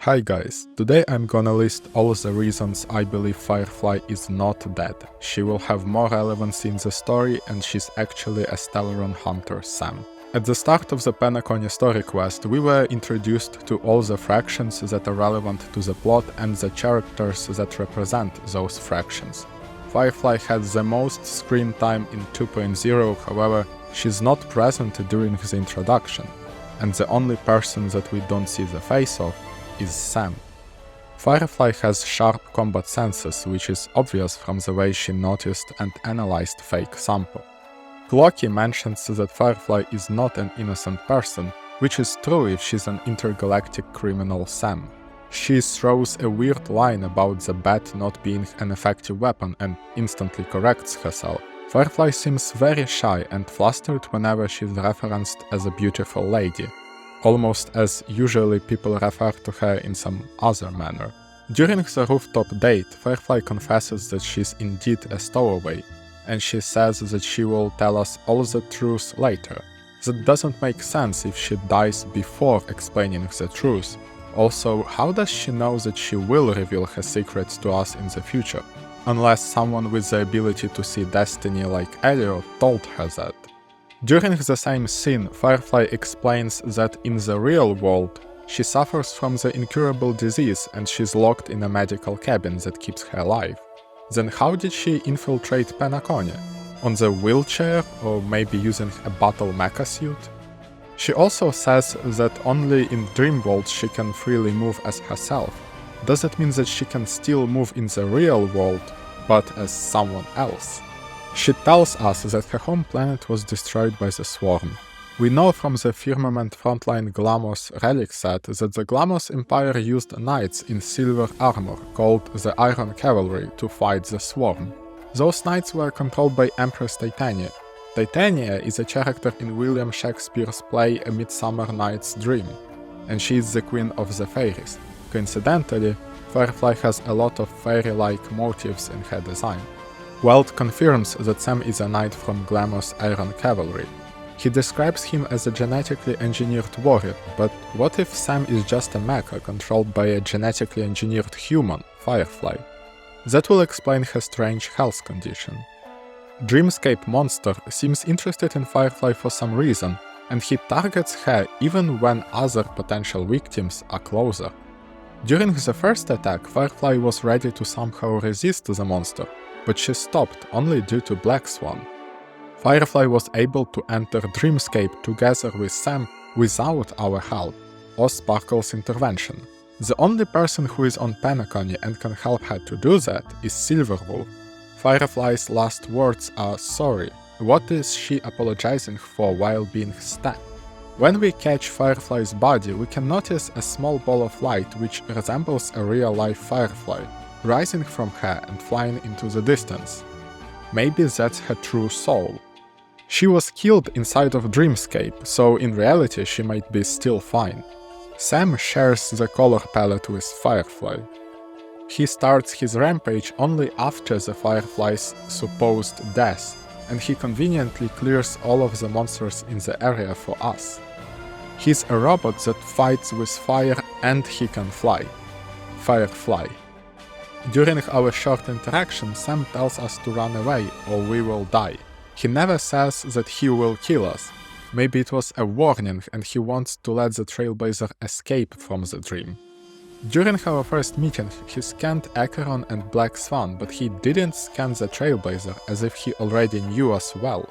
Hi guys, today I'm gonna list all the reasons I believe Firefly is not dead. She will have more relevance in the story and she's actually a Stellaron hunter Sam. At the start of the Penacony story quest, we were introduced to all the fractions that are relevant to the plot and the characters that represent those fractions. Firefly has the most screen time in 2.0, however, she's not present during the introduction, and the only person that we don't see the face of is Sam. Firefly has sharp combat senses, which is obvious from the way she noticed and analyzed fake Sampo. Clocky mentions that Firefly is not an innocent person, which is true if she's an intergalactic criminal Sam. She throws a weird line about the bat not being an effective weapon and instantly corrects herself. Firefly seems very shy and flustered whenever she's referenced as a beautiful lady, almost as usually people refer to her in some other manner. During the rooftop date, Firefly confesses that she's indeed a stowaway, and she says that she will tell us all the truth later. That doesn't make sense if she dies before explaining the truth. Also, how does she know that she will reveal her secrets to us in the future? Unless someone with the ability to see destiny like Elio told her that. During the same scene, Firefly explains that in the real world, she suffers from the incurable disease and she's locked in a medical cabin that keeps her alive. Then how did she infiltrate Penacony? On the wheelchair, or maybe using a battle mecha suit? She also says that only in Dream World she can freely move as herself. Does it mean that she can still move in the real world, but as someone else? She tells us that her home planet was destroyed by the Swarm. We know from the Firmament frontline Glamos Relics set that the Glamos Empire used knights in silver armor called the Iron Cavalry to fight the Swarm. Those knights were controlled by Empress Titania. Titania is a character in William Shakespeare's play A Midsummer Night's Dream, and she is the queen of the fairies. Coincidentally, Firefly has a lot of fairy-like motifs in her design. Weld confirms that Sam is a knight from Glamos Iron Cavalry. He describes him as a genetically engineered warrior, but what if Sam is just a mecha controlled by a genetically engineered human, Firefly? That will explain her strange health condition. Dreamscape Monster seems interested in Firefly for some reason, and he targets her even when other potential victims are closer. During the first attack, Firefly was ready to somehow resist the monster, but she stopped only due to Black Swan. Firefly was able to enter Dreamscape together with Sam without our help, or Sparkle's intervention. The only person who is on Penacony and can help her to do that is Silverwolf. Firefly's last words are sorry. What is she apologizing for while being stabbed? When we catch Firefly's body, we can notice a small ball of light which resembles a real-life Firefly, rising from her and flying into the distance. Maybe that's her true soul. She was killed inside of Dreamscape, so in reality she might be still fine. Sam shares the color palette with Firefly. He starts his rampage only after the Firefly's supposed death, and he conveniently clears all of the monsters in the area for us. He's a robot that fights with fire and he can fly. Firefly. During our short interaction, Sam tells us to run away or we will die. He never says that he will kill us. Maybe it was a warning and he wants to let the Trailblazer escape from the dream. During our first meeting, he scanned Acheron and Black Swan, but he didn't scan the Trailblazer as if he already knew us well.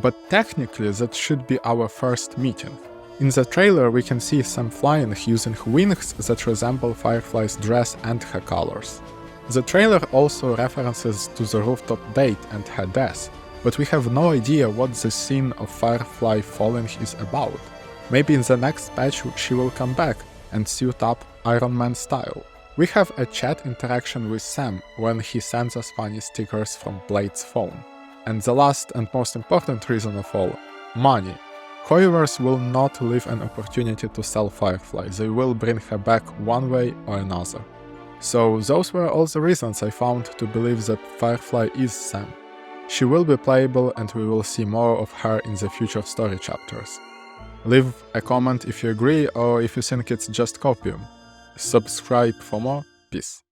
But technically that should be our first meeting. In the trailer we can see Sam flying using wings that resemble Firefly's dress and her colors. The trailer also references to the rooftop date and her death, but we have no idea what the scene of Firefly falling is about. Maybe in the next patch she will come back and suit up Iron Man style. We have a chat interaction with Sam when he sends us funny stickers from Blade's phone. And the last and most important reason of all, money. HoYoverse will not leave an opportunity to sell Firefly, they will bring her back one way or another. So those were all the reasons I found to believe that Firefly is Sam. She will be playable and we will see more of her in the future story chapters. Leave a comment if you agree or if you think it's just copium. subscribe for more. Peace.